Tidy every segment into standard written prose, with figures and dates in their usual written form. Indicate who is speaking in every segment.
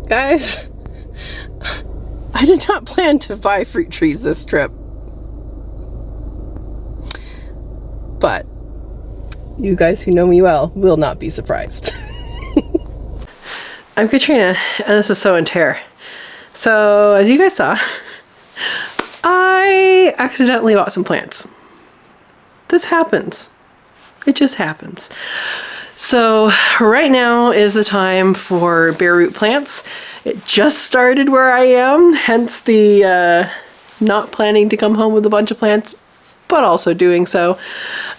Speaker 1: Guys, I did not plan to buy fruit trees this trip. But you guys who know me well will not be surprised. I'm Katrina, and this is So and Tare. So, as you guys saw, I accidentally bought some plants. This happens. It just happens. So, right now is the time for bare root plants. It just started where I am, hence the not planning to come home with a bunch of plants, but also doing so.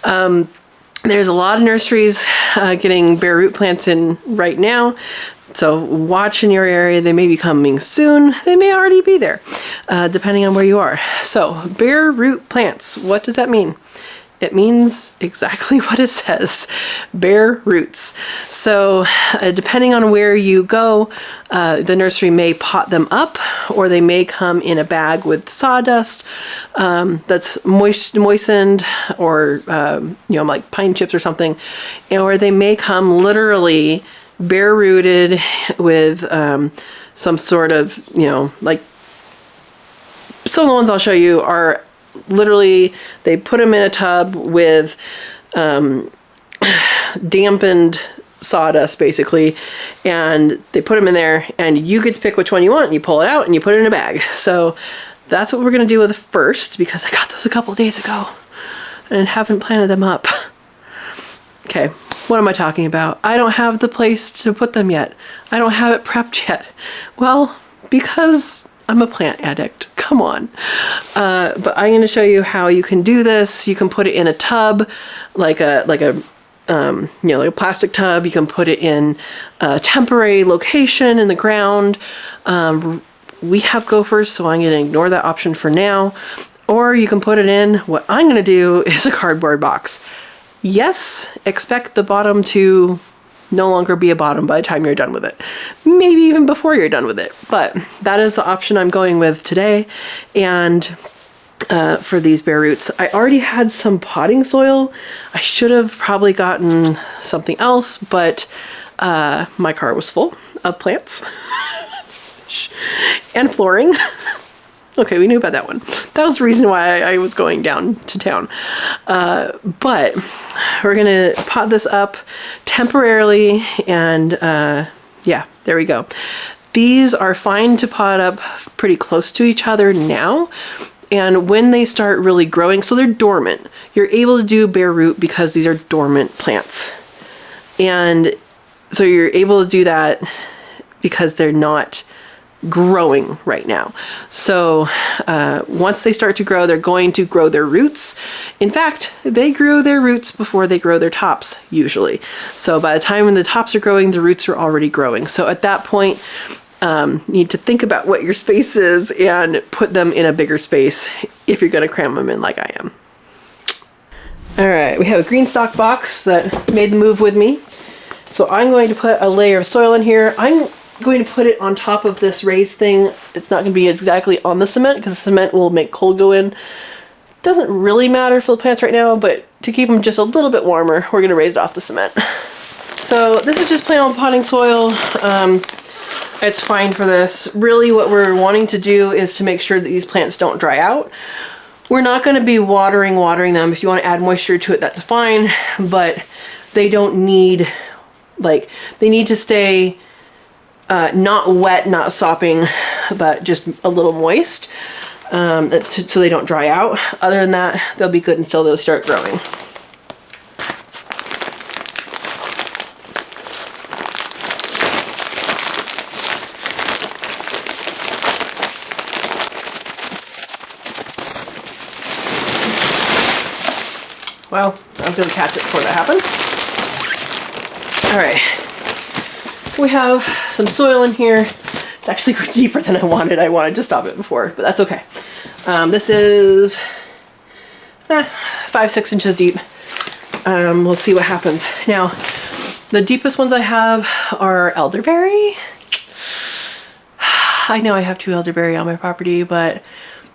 Speaker 1: There's a lot of nurseries getting bare root plants in right now. So watch in your area. They may be coming soon. They may already be there, depending on where you are. So bare root plants, what does that mean? It means exactly what it says, bare roots. So depending on where you go, the nursery may pot them up, or they may come in a bag with sawdust that's moistened, or like pine chips or something, or they may come literally bare rooted with some sort of, like, some of the ones I'll show you are literally, they put them in a tub with dampened sawdust basically, and they put them in there, and you get to pick which one you want, and you pull it out and you put it in a bag. So that's what we're gonna do with the first, because I got those a couple days ago and haven't planted them up. Okay, what am I talking about? I don't have the place to put them yet. I don't have it prepped yet. Well, because I'm a plant addict. Come on. But I'm going to show you how you can do this. You can put it in a tub, like a plastic tub. You can put it in a temporary location in the ground. We have gophers, so I'm going to ignore that option for now. Or you can put it in, what I'm going to do is a cardboard box. Yes, expect the bottom to no longer be a bottom by the time you're done with it. Maybe even before you're done with it. But that is the option I'm going with today. And for these bare roots, I already had some potting soil. I should have probably gotten something else, but my car was full of plants and flooring. Okay, we knew about that one. That was the reason why I was going down to town. But we're gonna pot this up temporarily, and yeah, there we go. These are fine to pot up pretty close to each other now. And when they start really growing, so they're dormant. You're able to do bare root because these are dormant plants. And so you're able to do that because they're not growing right now. So once they start to grow, they're going to grow their roots. In fact, they grow their roots before they grow their tops usually. So by the time when the tops are growing, the roots are already growing. So at that point, you need to think about what your space is and put them in a bigger space if you're going to cram them in like I am. All right, we have a green stock box that made the move with me. So I'm going to put a layer of soil in here. I'm going to put it on top of this raised thing. It's not going to be exactly on the cement because the cement will make cold go in. Doesn't really matter for the plants right now, but to keep them just a little bit warmer, we're going to raise it off the cement. So this is just plain old potting soil. It's fine for this. Really what we're wanting to do is to make sure that these plants don't dry out. We're not going to be watering them. If you want to add moisture to it, that's fine, but they don't need, like, they need to stay not wet, not sopping, but just a little moist, so they don't dry out. Other than that, they'll be good until they'll start growing. Well, I was going to catch it before that happened. All right. We have some soil in here. It's actually going deeper than I wanted. I wanted to stop it before, but that's okay. This is 5-6 inches deep. We'll see what happens. Now, the deepest ones I have are elderberry. I know I have 2 elderberry on my property, but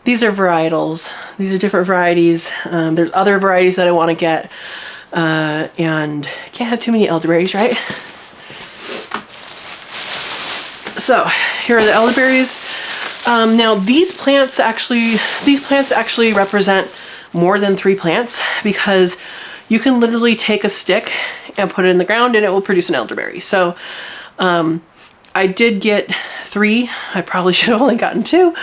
Speaker 1: these are varietals. These are different varieties. There's other varieties that I want to get, and can't have too many elderberries, right? So here are the elderberries. Now these plants actually represent more than 3 plants, because you can literally take a stick and put it in the ground and it will produce an elderberry. So I did get 3. I probably should have only gotten 2,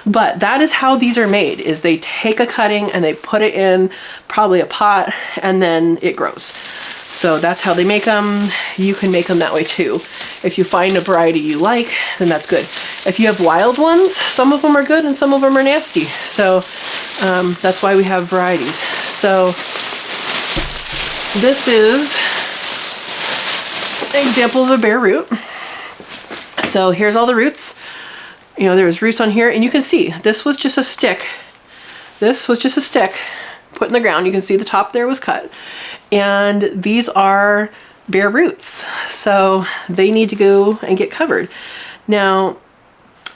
Speaker 1: but that is how these are made, is they take a cutting and they put it in probably a pot and then it grows. So that's how they make them. You can make them that way too. If you find a variety you like, then that's good. If you have wild ones, some of them are good and some of them are nasty. So that's why we have varieties. So this is an example of a bare root. So here's all the roots. You know, there's roots on here, and you can see this was just a stick. This was just a stick put in the ground. You can see the top there was cut. And these are bare roots. So they need to go and get covered. Now,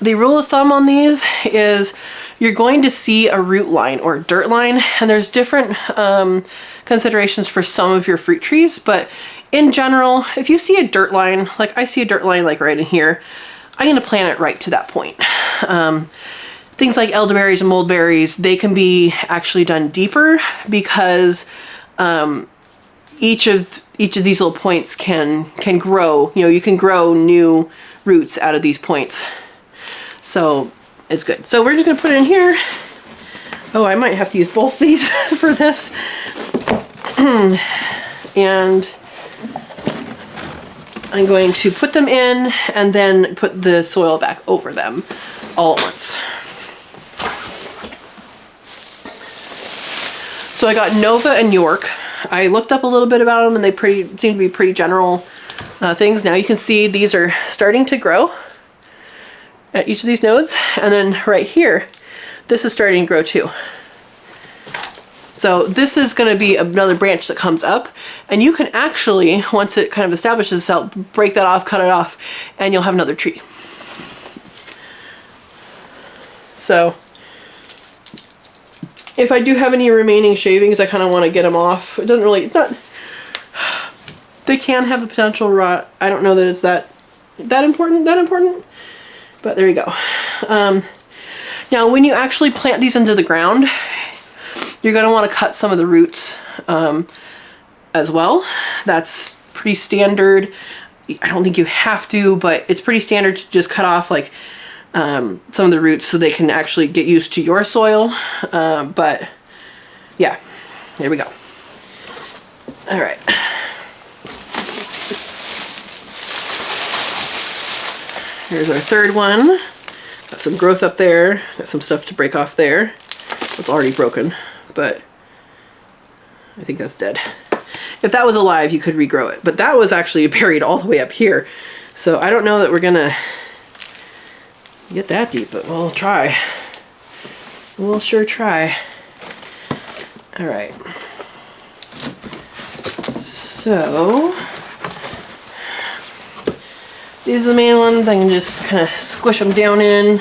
Speaker 1: the rule of thumb on these is you're going to see a root line or dirt line, and there's different considerations for some of your fruit trees, but in general, if you see a dirt line, like I see a dirt line like right in here, I'm going to plant it right to that point. Things like elderberries and mulberries, they can be actually done deeper, because each of these little points can grow. You know, you can grow new roots out of these points. So it's good. So we're just going to put it in here. Oh, I might have to use both these for this. And I'm going to put them in and then put the soil back over them all at once. So I got Nova and York. I looked up a little bit about them, and they seem to be pretty general things. Now you can see these are starting to grow at each of these nodes, and then right here, this is starting to grow too. So this is going to be another branch that comes up, and you can actually, once it kind of establishes itself, break that off, cut it off, and you'll have another tree. So if I do have any remaining shavings, I kind of want to get them off. It doesn't really, it's not, they can have a potential rot. I don't know that it's that important, but there you go. Now when you actually plant these into the ground, you're going to want to cut some of the roots as well. That's pretty standard. I don't think you have to, but it's pretty standard to just cut off like some of the roots so they can actually get used to your soil. But yeah, there we go. All right. Here's our third one. Got some growth up there. Got some stuff to break off there. It's already broken, but I think that's dead. If that was alive, you could regrow it, but that was actually buried all the way up here. So I don't know that we're gonna get that deep, but we'll try. We'll sure try. All right. So these are the main ones. I can just kind of squish them down in.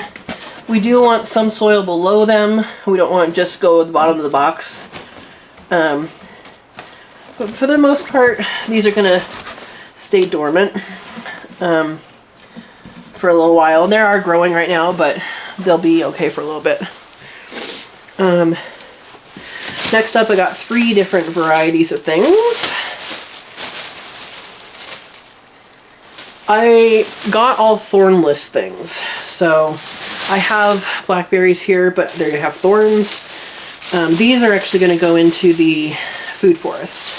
Speaker 1: We do want some soil below them. We don't want to just go at the bottom of the box. But for the most part, these are gonna stay dormant for a little while. They are growing right now, but they'll be okay for a little bit. Next up, I got 3 different varieties of things. I got all thornless things. So I have blackberries here, but they're gonna have thorns. These are actually gonna go into the food forest.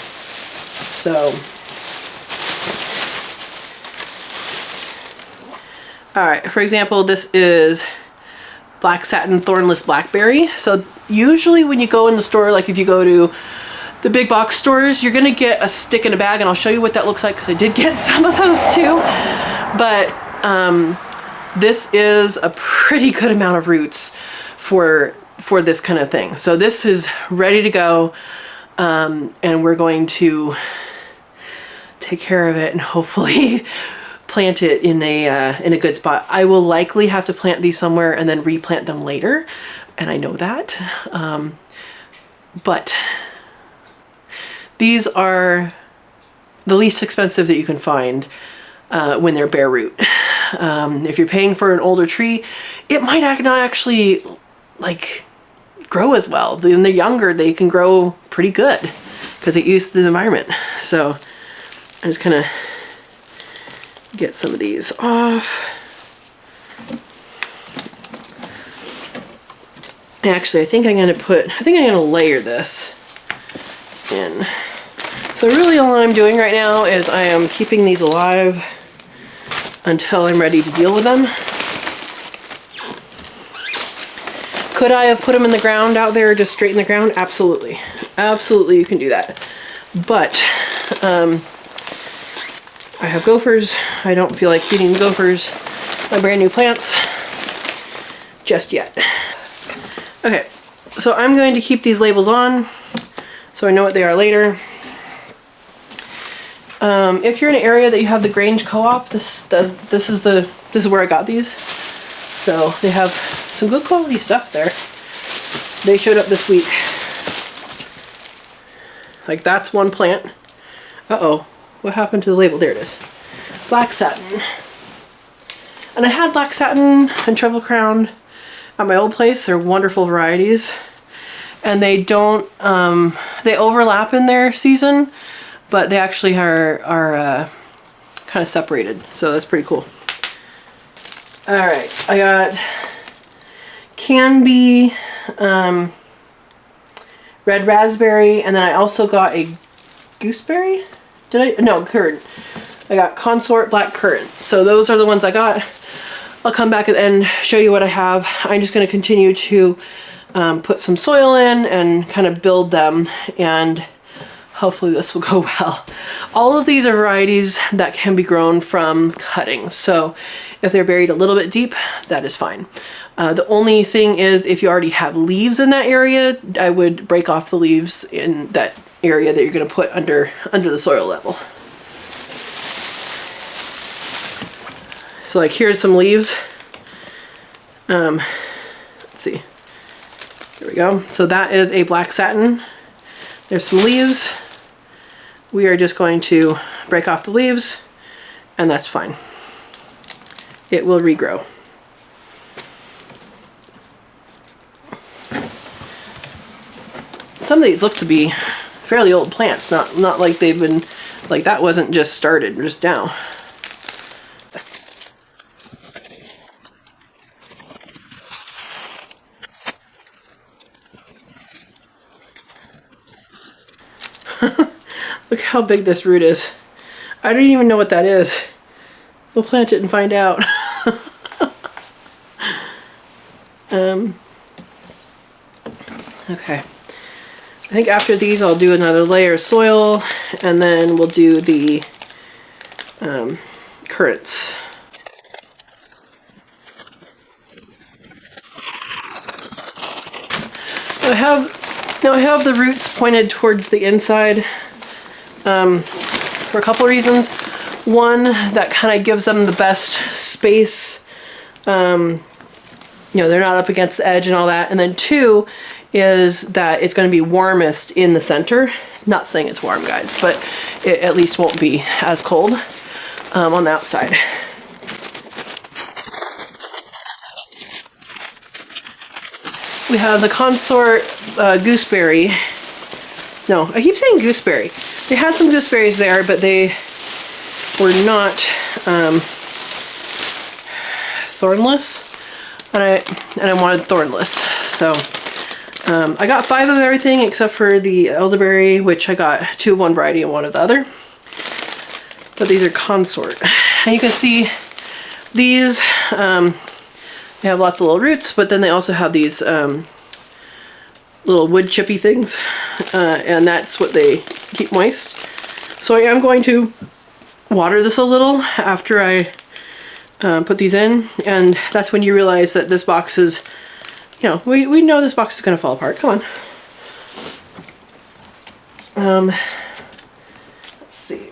Speaker 1: So, all right, for example, this is black satin thornless blackberry. So usually when you go in the store, like if you go to the big box stores, you're gonna get a stick in a bag, and I'll show you what that looks like because I did get some of those too. But this is a pretty good amount of roots for this kind of thing. So this is ready to go, and we're going to take care of it and hopefully plant it in a good spot. I will likely have to plant these somewhere and then replant them later, and I know that. But these are the least expensive that you can find when they're bare root. If you're paying for an older tree, it might not actually like grow as well. When they're younger, they can grow pretty good because it used to the environment. So I'm just gonna get some of these off. Actually, I think I'm gonna layer this in. So really all I'm doing right now is I am keeping these alive until I'm ready to deal with them. Could I have put them in the ground out there, just straight in the ground? Absolutely. Absolutely, you can do that. But I have gophers. I don't feel like feeding the gophers my brand new plants just yet. Okay, so I'm going to keep these labels on so I know what they are later. If you're in an area that you have the Grange Co-op, this is where I got these. So they have some good quality stuff there. They showed up this week. Like that's one plant. Uh-oh, what happened to the label? There it is. Black satin. And I had black satin and treble crown at my old place. They're wonderful varieties. And they don't, they overlap in their season, but they actually are kind of separated. So that's pretty cool. All right, I got Canby, red raspberry, and then I also got a gooseberry. No, currant. I got consort black currant. So those are the ones I got. I'll come back and show you what I have. I'm just going to continue to put some soil in and kind of build them, and hopefully this will go well. All of these are varieties that can be grown from cutting. So if they're buried a little bit deep, that is fine. The only thing is if you already have leaves in that area, I would break off the leaves in that area that you're going to put under the soil level. So like here's some leaves. Let's see. There we go. So that is a black satin. There's some leaves. We are just going to break off the leaves, and that's fine. It will regrow. Some of these look to be fairly old plants, not like they've been, like that wasn't just started just now. Look how big this root is. I don't even know what that is. We'll plant it and find out. Okay. I think after these I'll do another layer of soil, and then we'll do the currants. I have the roots pointed towards the inside for a couple reasons. One, that kind of gives them the best space. You know, they're not up against the edge and all that. And then two is that it's going to be warmest in the center. Not saying it's warm, guys, but it at least won't be as cold on the outside. We have the consort gooseberry. No, I keep saying gooseberry. They had some gooseberries there, but they were not thornless, and I wanted thornless. So I got 5 of everything except for the elderberry, which I got 2 of one variety and 1 of the other. But these are consort, and you can see these. They have lots of little roots, but then they also have these little wood chippy things, and that's what they keep moist. So I am going to water this a little after I put these in, and that's when you realize that this box is, you know, we know this box is going to fall apart. Come on. Let's see.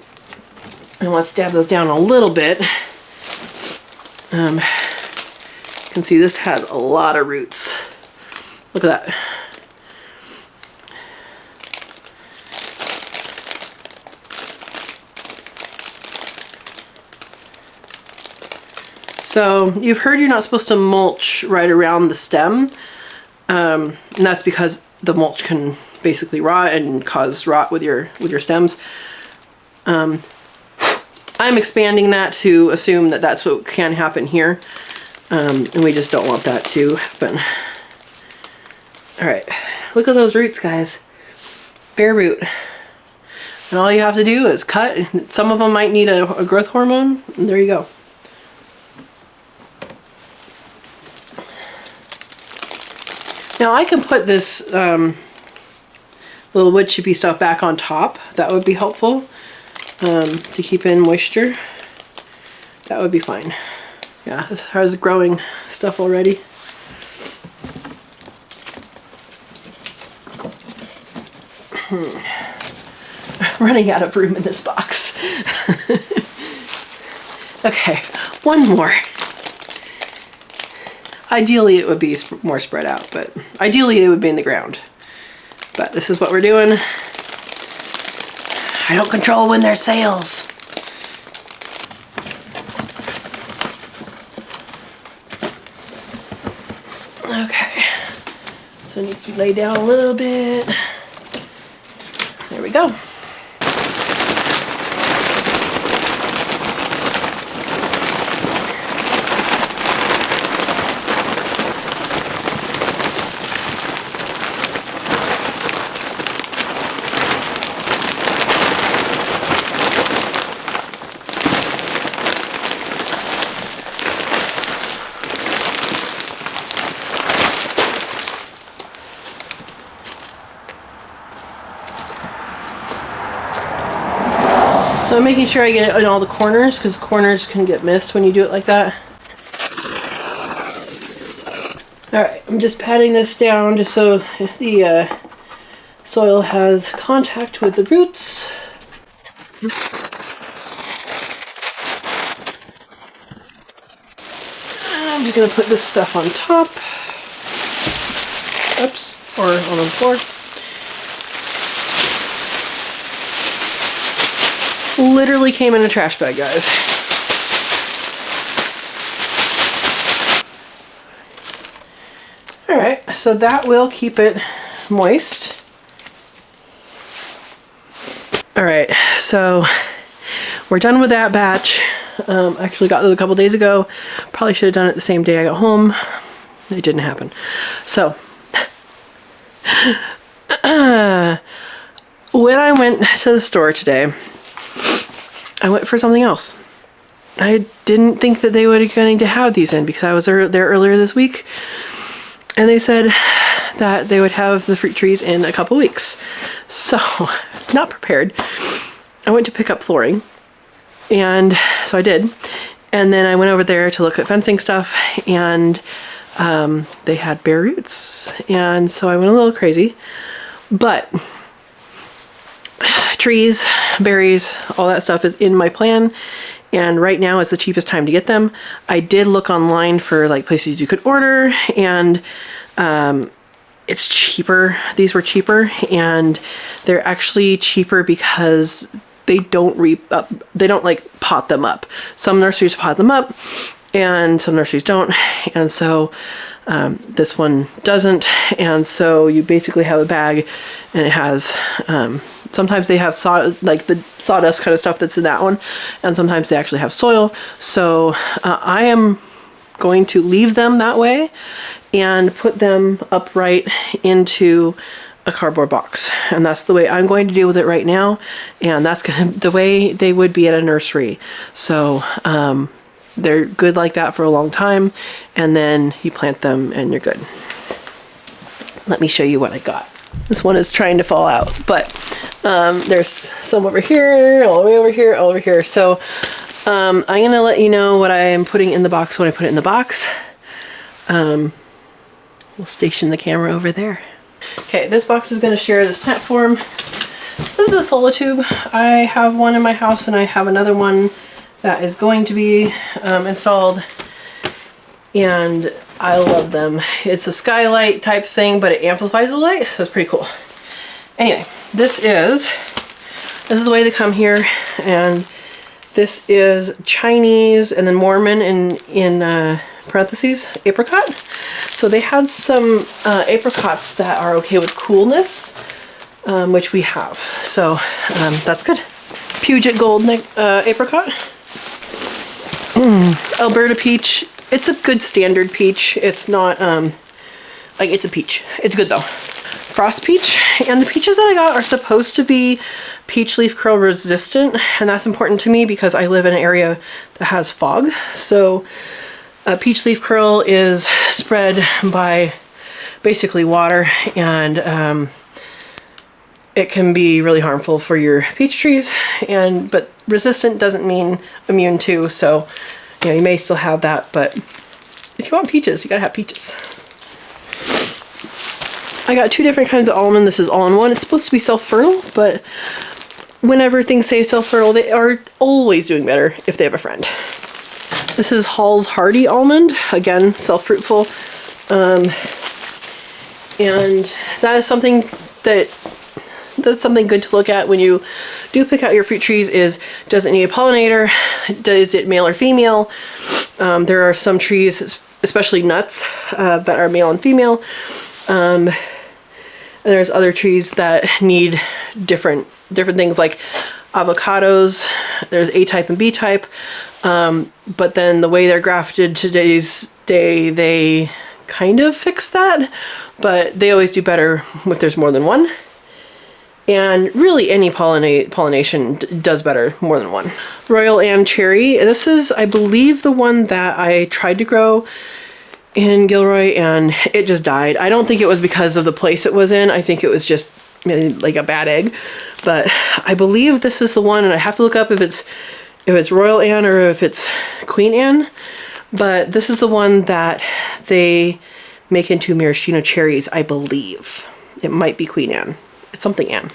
Speaker 1: And let's dab those down a little bit. You can see this had a lot of roots. Look at that. So you've heard you're not supposed to mulch right around the stem. And that's because the mulch can basically rot and cause rot with your stems. I'm expanding that to assume that that's what can happen here. And we just don't want that to happen. All right, look at those roots, guys. Bare root. And all you have to do is cut. Some of them might need a growth hormone. And there you go. Now I can put this little wood chippy stuff back on top. That would be helpful to keep in moisture. That would be fine. Yeah, this has growing stuff already. Running out of room in this box. Okay, one more. Ideally it would be more spread out, but ideally it would be in the ground. But this is what we're doing. I don't control when there's sales. Okay, so it needs to be laid down a little bit. There we go. So I'm making sure I get it in all the corners because corners can get missed when you do it like that. Alright, I'm just patting this down just so the soil has contact with the roots. I'm just going to put this stuff on top. Oops, or on the floor. Literally came in a trash bag, guys. Alright, so that will keep it moist. Alright, so we're done with that batch. Actually got those a couple days ago. Probably should have done it the same day I got home. It didn't happen. So, when I went to the store today, I went for something else. I didn't think that they were going to have these in because I was there earlier this week. And they said that they would have the fruit trees in a couple weeks. So, not prepared. I went to pick up flooring. And so I did. And then I went over there to look at fencing stuff. And they had bare roots. And so I went a little crazy. But trees, berries, all that stuff is in my plan, and right now is the cheapest time to get them. I did look online for like places you could order, and it's cheaper. These were cheaper, and they're actually cheaper because they don't like pot them up. Some nurseries pot them up and some nurseries don't, and so this one doesn't. And so you basically have a bag, and it has sometimes they have like the sawdust kind of stuff that's in that one, and sometimes they actually have soil. So I am going to leave them that way and put them upright into a cardboard box, and that's the way I'm going to deal with it right now, and that's the way they would be at a nursery. So they're good like that for a long time, and then you plant them and you're good. Let me show you what I got. This one is trying to fall out, but there's some over here, all the way over here, all over here. So I'm gonna let you know what I am putting in the box when I put it in the box. We'll station the camera over there. Okay, this box is gonna share this platform. This is a solitube. I have one in my house, and I have another one that is going to be installed, and I love them. It's a skylight type thing, but it amplifies the light, so it's pretty cool. Anyway, this is the way they come here, and This is Chinese and then Mormon in parentheses, apricot. So they had some apricots that are okay with coolness, which we have. So that's good. Puget Gold apricot. Alberta peach. It's a good standard peach. It's not, like it's a peach. It's good though. Frost peach. And the peaches that I got are supposed to be peach leaf curl resistant. And that's important to me because I live in an area that has fog. So peach leaf curl is spread by basically water, and it can be really harmful for your peach trees. But resistant doesn't mean immune to, so you know, you may still have that, but if you want peaches, you gotta have peaches. I got 2 different kinds of almond. This is all in one. It's supposed to be self-fertile, but whenever things say self-fertile, they are always doing better if they have a friend. This is Hall's Hardy almond, again, self-fruitful. And that is something that's something good to look at when you do pick out your fruit trees. Is, does it need a pollinator? Is it male or female? There are some trees, especially nuts, that are male and female. And there's other trees that need different things, like avocados. There's A type and B type. But then the way they're grafted today's day, they kind of fix that, but they always do better if there's more than one. And really any pollination does better more than one. Royal Anne cherry. This is, I believe, the one that I tried to grow in Gilroy and it just died. I don't think it was because of the place it was in. I think it was just like a bad egg. But I believe this is the one, and I have to look up if it's Royal Anne or if it's Queen Anne. But this is the one that they make into maraschino cherries, I believe. It might be Queen Anne. It's something Anne.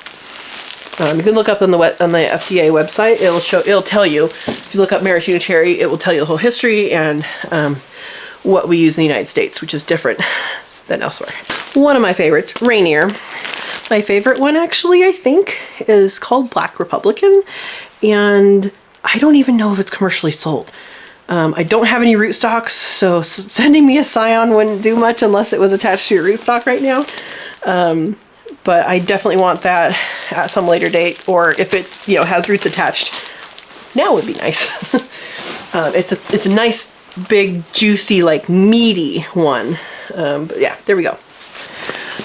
Speaker 1: You can look up on the FDA website. It'll tell you. If you look up maraschino cherry, it will tell you the whole history and what we use in the United States, which is different than elsewhere. One of my favorites, Rainier. My favorite one, actually, I think, is called Black Republican, and I don't even know if it's commercially sold. I don't have any rootstocks, so sending me a scion wouldn't do much unless it was attached to your rootstock right now. But I definitely want that at some later date, or if it, you know, has roots attached, now would be nice. It's a nice, big, juicy, like meaty one. But yeah, there we go.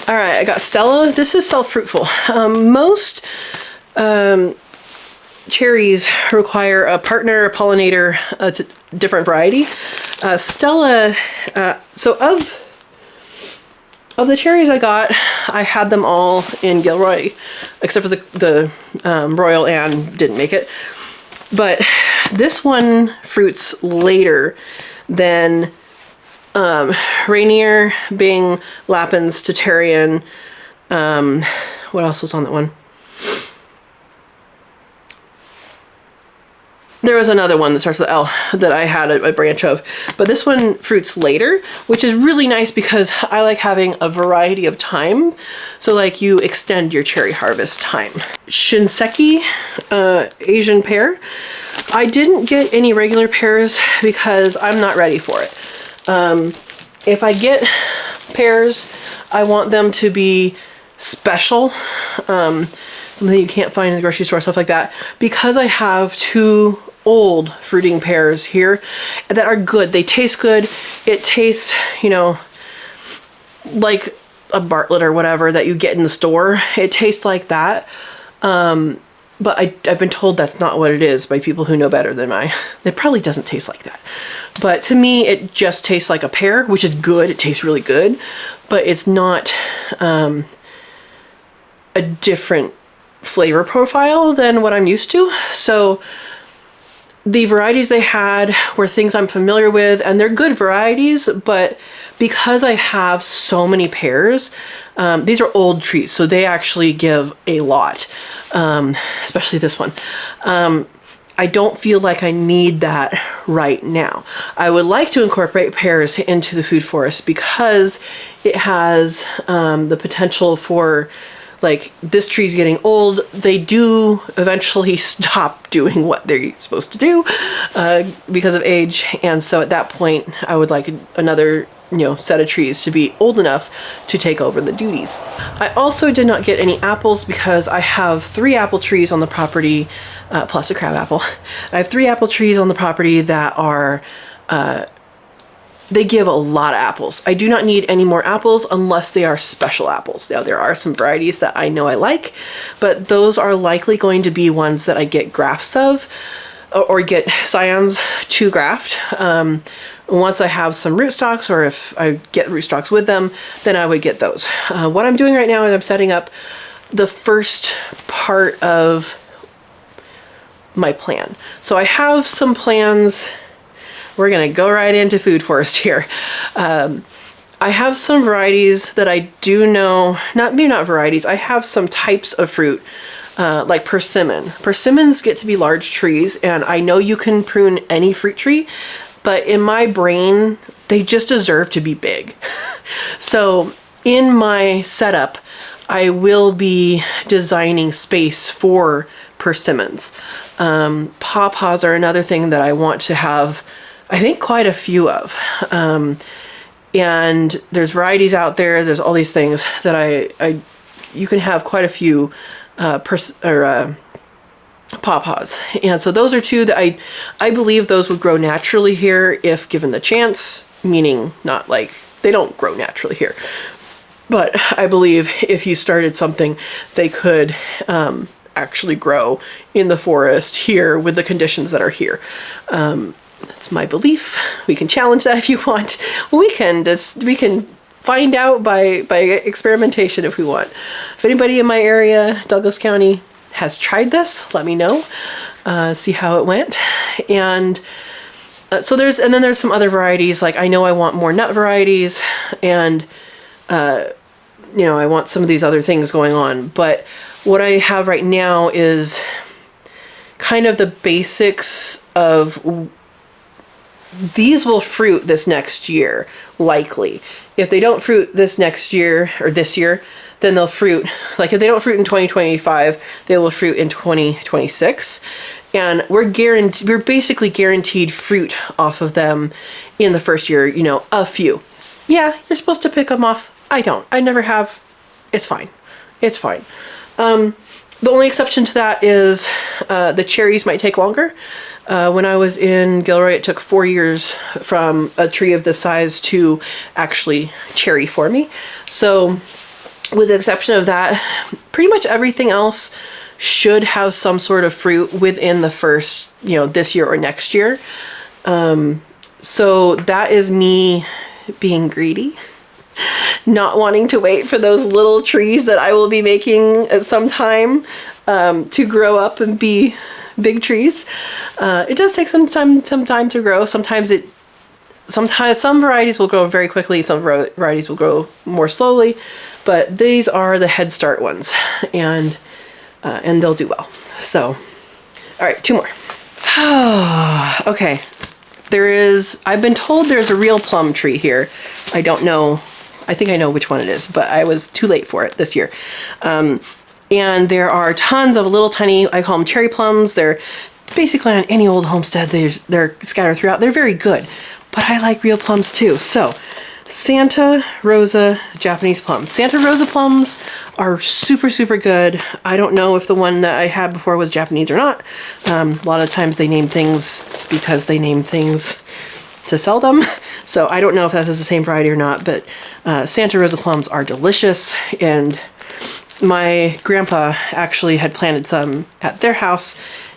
Speaker 1: All right, I got Stella. This is self-fruitful. Most cherries require a partner, a pollinator. It's a different variety. Stella, so of the cherries I got, I had them all in Gilroy, except for the Royal Anne didn't make it. But this one fruits later than Rainier, Bing, Lapins, Tatarian. What else was on that one? There was another one that starts with L that I had a branch of, but this one fruits later, which is really nice because I like having a variety of time. So like you extend your cherry harvest time. Shinseki, Asian pear. I didn't get any regular pears because I'm not ready for it. If I get pears, I want them to be special, something you can't find in the grocery store, stuff like that, because I have 2 old fruiting pears here that are good. They taste good. It tastes, you know, like a Bartlett or whatever that you get in the store. It tastes like that. But I've been told that's not what it is by people who know better than I. It probably doesn't taste like that. But to me, it just tastes like a pear, which is good. It tastes really good, but it's not a different flavor profile than what I'm used to. So the varieties they had were things I'm familiar with, and they're good varieties, but because I have so many pears, these are old trees, so they actually give a lot, especially this one. I don't feel like I need that right now. I would like to incorporate pears into the food forest because it has the potential for like this tree's getting old, they do eventually stop doing what they're supposed to do because of age. And so at that point, I would like another set of trees to be old enough to take over the duties. I also did not get any apples because I have 3 apple trees on the property, plus a crab apple. I have 3 apple trees on the property that are, they give a lot of apples. I do not need any more apples unless they are special apples. Now there are some varieties that I know I like, but those are likely going to be ones that I get grafts of or get scions to graft. Once I have some rootstocks, or if I get rootstocks with them, then I would get those. What I'm doing right now is I'm setting up the first part of my plan. So I have some plans. We're gonna go right into food forest here. I have some varieties that I do know, maybe not varieties, I have some types of fruit like persimmon. Persimmons get to be large trees, and I know you can prune any fruit tree, but in my brain, they just deserve to be big. So in my setup, I will be designing space for persimmons. Pawpaws are another thing that I want to have, I think, quite a few of. And there's varieties out there, there's all these things that you can have quite a few pawpaws. And so those are 2 that I believe those would grow naturally here if given the chance, meaning not like they don't grow naturally here. But I believe if you started something, they could actually grow in the forest here with the conditions that are here. That's my belief. We can challenge that if you want. We can find out by experimentation if we want. If anybody in my area, Douglas County, has tried this, let me know, see how it went. And so there's some other varieties, like I know I want more nut varieties, and I want some of these other things going on. But what I have right now is kind of the basics of these will fruit this next year, likely. If they don't fruit this next year or this year, then they'll fruit, like if they don't fruit in 2025, they will fruit in 2026. And we're basically guaranteed fruit off of them in the first year, a few. Yeah, you're supposed to pick them off. I don't. I never have. It's fine. It's fine. The only exception to that is the cherries might take longer. When I was in Gilroy, it took 4 years from a tree of this size to actually cherry for me. So with the exception of that, pretty much everything else should have some sort of fruit within the first, this year or next year. So that is me being greedy, not wanting to wait for those little trees that I will be making at some time to grow up and be big trees. It does take some time to grow. Sometimes some varieties will grow very quickly, some varieties will grow more slowly, but these are the head start ones, and they'll do well. So, all right, 2 more. Okay, I've been told there's a real plum tree here. I don't know, I think I know which one it is, but I was too late for it this year. And there are tons of little tiny, I call them cherry plums. They're basically on any old homestead. They're scattered throughout. They're very good, but I like real plums too. So Santa Rosa Japanese plums. Santa Rosa plums are super, super good. I don't know if the one that I had before was Japanese or not. A lot of times they name things because they name things to sell them. So I don't know if that is the same variety or not, but Santa Rosa plums are delicious, and my grandpa actually had planted some at their house,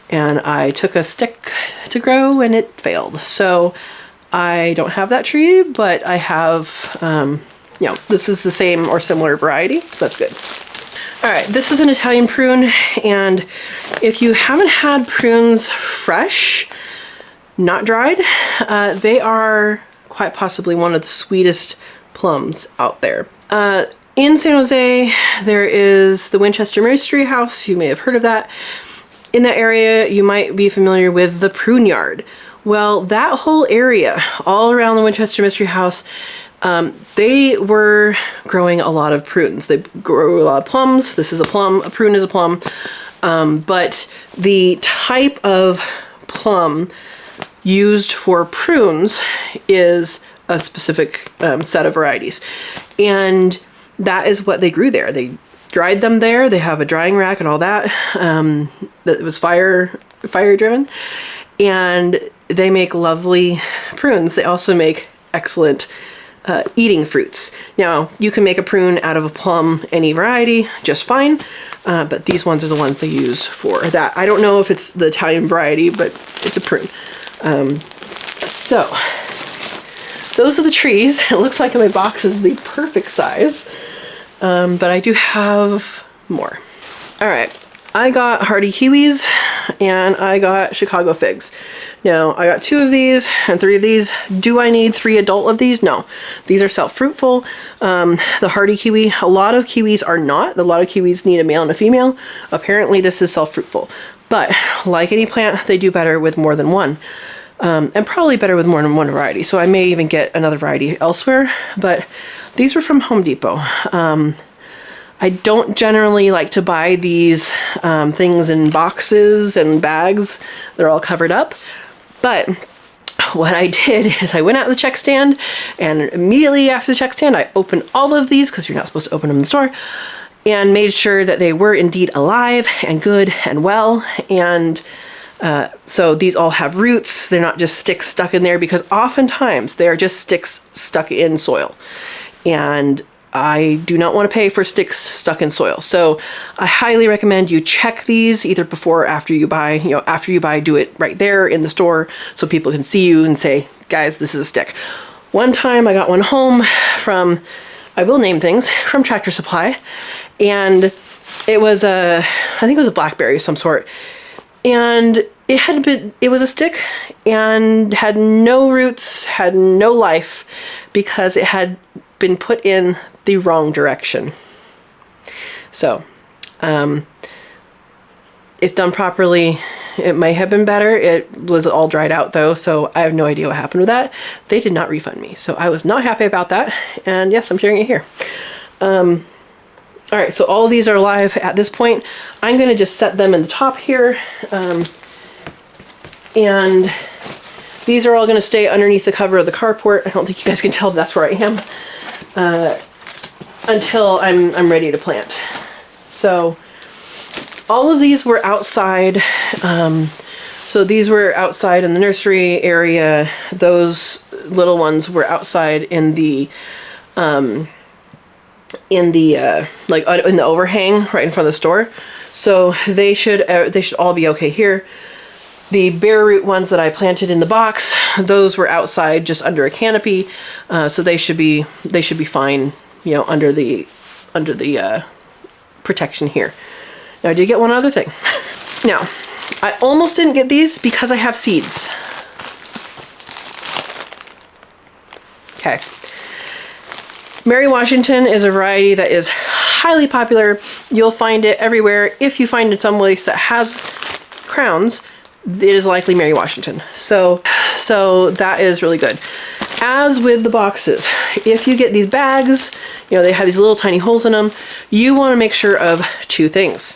Speaker 1: and I took a stick to grow and it failed. So I don't have that tree, but I have, this is the same or similar variety, so that's good. All right, this is an Italian prune, and if you haven't had prunes fresh, not dried, they are quite possibly one of the sweetest plums out there. In San Jose, there is the Winchester Mystery House. You may have heard of that. In that area, you might be familiar with the Prune Yard. Well, that whole area, all around the Winchester Mystery House, They were growing a lot of prunes. They grow a lot of plums. This is a plum. A prune is a plum. But the type of plum used for prunes is a specific set of varieties. And that is what they grew there. They dried them there. They have a drying rack and all that. That was fire driven. And they make lovely prunes. They also make excellent eating fruits. Now, you can make a prune out of a plum, any variety, just fine. But these ones are the ones they use for that. I don't know if it's the Italian variety, but it's a prune. So those are the trees. It looks like my box is the perfect size. But I do have more. All right. I got hardy kiwis and I got Chicago figs. Now, I got 2 of these and 3 of these. Do I need 3 adult of these? No. These are self-fruitful. The hardy kiwi, a lot of kiwis are not. A lot of kiwis need a male and a female. Apparently, this is self-fruitful. But like any plant, they do better with more than one. And probably better with more than one variety. So I may even get another variety elsewhere. But these were from Home Depot. I don't generally like to buy these things in boxes and bags. They're all covered up. But what I did is I went out to the check stand, and immediately after the check stand, I opened all of these, because you're not supposed to open them in the store, and made sure that they were indeed alive and good and well. And so these all have roots. They're not just sticks stuck in there, because oftentimes they're just sticks stuck in soil. And I do not want to pay for sticks stuck in soil. So I highly recommend you check these either before or after you buy. You know, after you buy, do it right there in the store so people can see you and say, guys, this is a stick. One time I got one home from, I will name things, from Tractor Supply. And it was I think it was a blackberry of some sort. And it was a stick and had no roots, had no life, because it had been put in the wrong direction. So, if done properly, it might have been better. It was all dried out though, so I have no idea what happened with that. They did not refund me, so I was not happy about that. And yes, I'm sharing it here. All right, so all of these are live at this point. I'm gonna just set them in the top here. And these are all gonna stay underneath the cover of the carport. I don't think you guys can tell, but that's where I am. Until I'm ready to plant. So all of these were outside. So these were outside in the nursery area. Those little ones were outside in the like in the overhang right in front of the store. So they should all be okay here. The bare root ones that I planted in the box, those were outside just under a canopy, so they should be fine, you know, under the protection here. Now I did get one other thing. Now, I almost didn't get these because I have seeds. Okay. Mary Washington is a variety that is highly popular. You'll find it everywhere. If you find it someplace that has crowns, it is likely Mary Washington. So that is really good. As with the boxes, if you get these bags, you know, they have these little tiny holes in them, you want to make sure of 2 things.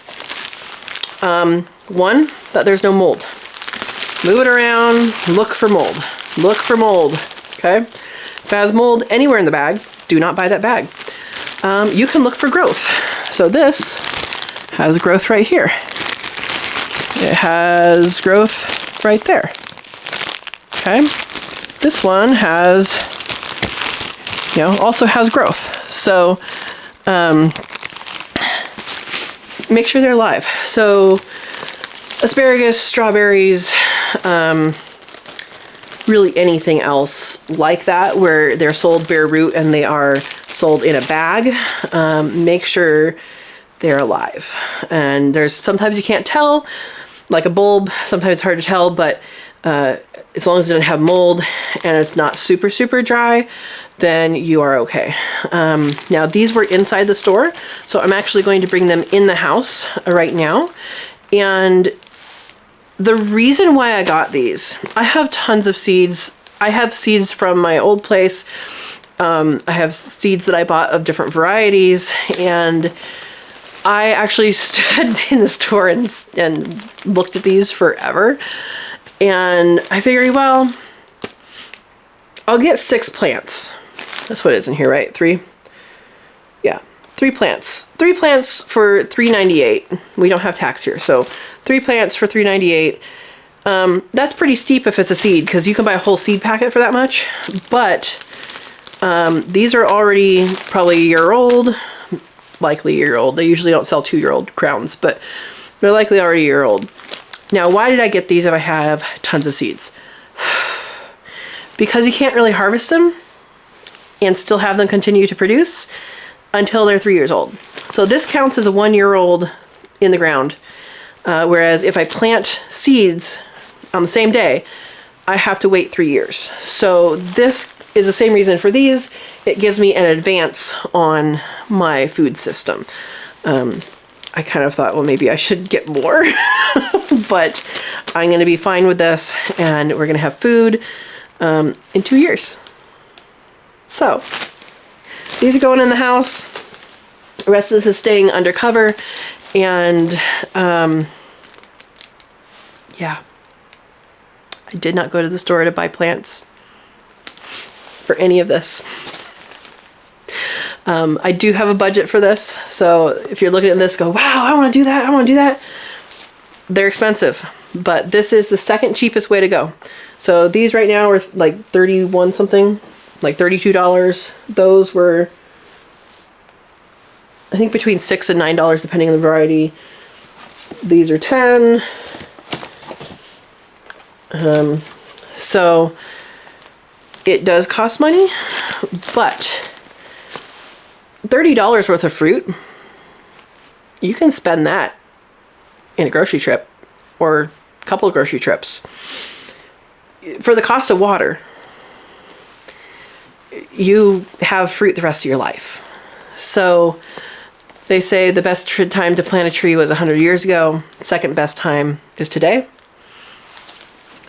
Speaker 1: One, that there's no mold. Move it around, look for mold. Look for mold, okay? If it has mold anywhere in the bag, do not buy that bag. You can look for growth. So this has growth right here. It has growth right there. Okay. This one has, you know, also has growth. So make sure they're live. So asparagus, strawberries, really anything else like that where they're sold bare root and they are sold in a bag, make sure they're alive. And there's sometimes you can't tell, like a bulb, sometimes it's hard to tell, but as long as it doesn't have mold and it's not super, super dry, then you are okay. Now these were inside the store, so I'm actually going to bring them in the house right now. And the reason why I got these, I have tons of seeds. I have seeds from my old place I have seeds that I bought of different varieties, and I actually stood in the store and looked at these forever. And I figured, well, I'll get 6 plants. That's what it is in here, right? 3? Yeah, 3 plants. 3 plants for $3.98. We don't have tax here, so 3 plants for $3.98. That's pretty steep if it's a seed, because you can buy a whole seed packet for that much. But these are already probably a year old, likely a year old. They usually don't sell 2-year-old crowns, but they're likely already a year old. Now, why did I get these if I have tons of seeds? Because you can't really harvest them and still have them continue to produce until they're 3 years old. So this counts as a 1-year-old in the ground. Whereas if I plant seeds on the same day, I have to wait 3 years. So this is the same reason for these. It gives me an advance on my food system. I kind of thought, well, maybe I should get more, but I'm going to be fine with this, and we're going to have food in 2 years. So these are going in the house. The rest of this is staying undercover, and yeah, I did not go to the store to buy plants for any of this. I do have a budget for this, so if you're looking at this, go, wow, I want to do that, I want to do that. They're expensive, but this is the second cheapest way to go. So these right now are like 31 something, like $32. Those were, I think, between $6 and $9 depending on the variety. These are 10. So it does cost money, but $30 worth of fruit, you can spend that in a grocery trip or a couple of grocery trips. For the cost of water, you have fruit the rest of your life. So they say the best time to plant a tree was 100 years ago. Second best time is today.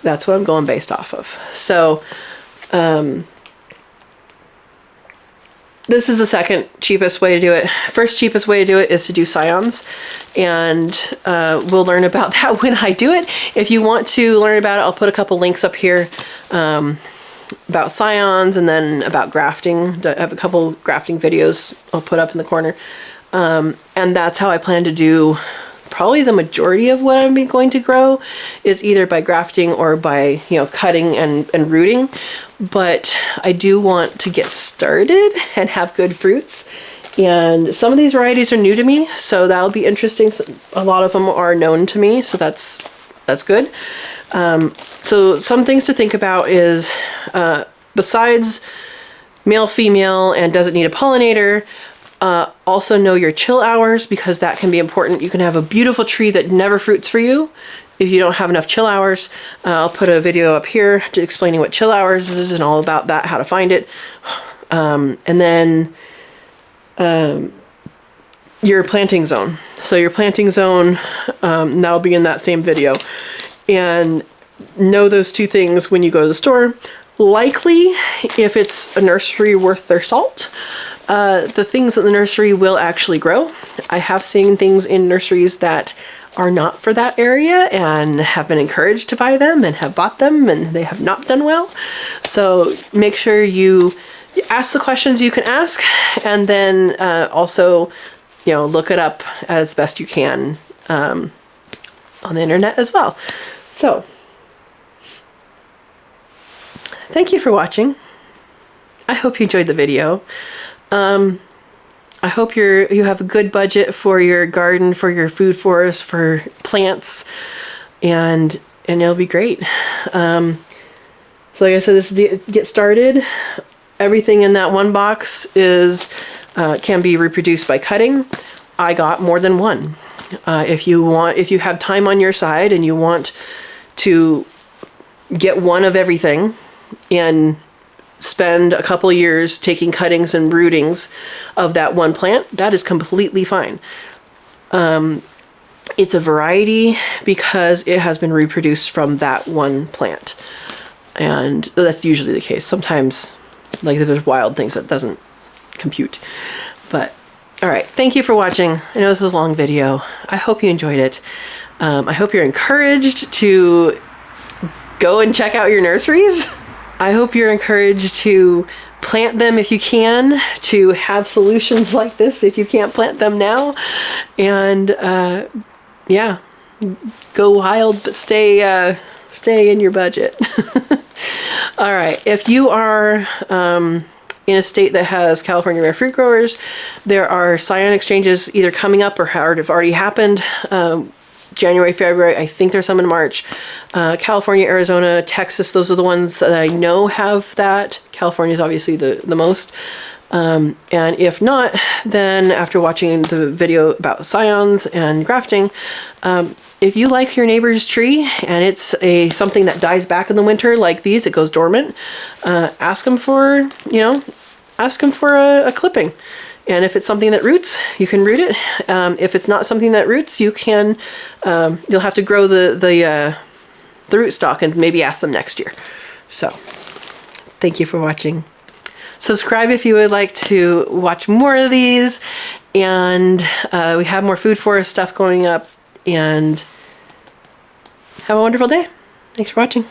Speaker 1: That's what I'm going based off of. So this is the second cheapest way to do it. First cheapest way to do it is to do scions, and we'll learn about that when I do it. If you want to learn about it, I'll put a couple links up here about scions and then about grafting. I have a couple grafting videos I'll put up in the corner. And that's how I plan to do probably the majority of what I'm going to grow, is either by grafting or by, cutting and rooting. But I do want to get started and have good fruits. And some of these varieties are new to me, so that'll be interesting. A lot of them are known to me, so that's good. So some things to think about is, besides male, female, and does it need a pollinator, also know your chill hours, because that can be important. You can have a beautiful tree that never fruits for you if you don't have enough chill hours. I'll put a video up here to explaining what chill hours is and all about that, how to find it. And then your planting zone. So your planting zone, that'll be in that same video. And know those two things when you go to the store. Likely, if it's a nursery worth their salt, the things that the nursery will actually grow. I have seen things in nurseries that are not for that area and have been encouraged to buy them and have bought them, and they have not done well. So make sure you ask the questions you can ask, and then also, look it up as best you can on the internet as well. So thank you for watching. I hope you enjoyed the video. I hope you have a good budget for your garden, for your food forest, for plants, and it'll be great. So like I said, this is get started. Everything in that one box is can be reproduced by cutting. I got more than one. If you have time on your side and you want to get one of everything and spend a couple years taking cuttings and rootings of that one plant, that is completely fine. It's a variety because it has been reproduced from that one plant, and that's usually the case. Sometimes Like if there's wild things, that doesn't compute. But all right, thank you for watching. I know this is a long video. I hope you enjoyed it. I hope you're encouraged to go and check out your nurseries. I hope you're encouraged to plant them if you can, to have solutions like this if you can't plant them now. And yeah, go wild, but stay in your budget. All right, if you are in a state that has California rare fruit growers, there are scion exchanges either coming up or have already happened. January, February, I think there's some in March. California, Arizona, Texas, those are the ones that I know have that. California is obviously the most. And if not, then after watching the video about scions and grafting, if you like your neighbor's tree and it's something that dies back in the winter like these, it goes dormant, ask them for, a clipping. And if it's something that roots, you can root it. If it's not something that roots, you can, you'll have to grow the rootstock and maybe ask them next year. So thank you for watching. Subscribe if you would like to watch more of these. And we have more food forest stuff going up. And have a wonderful day. Thanks for watching.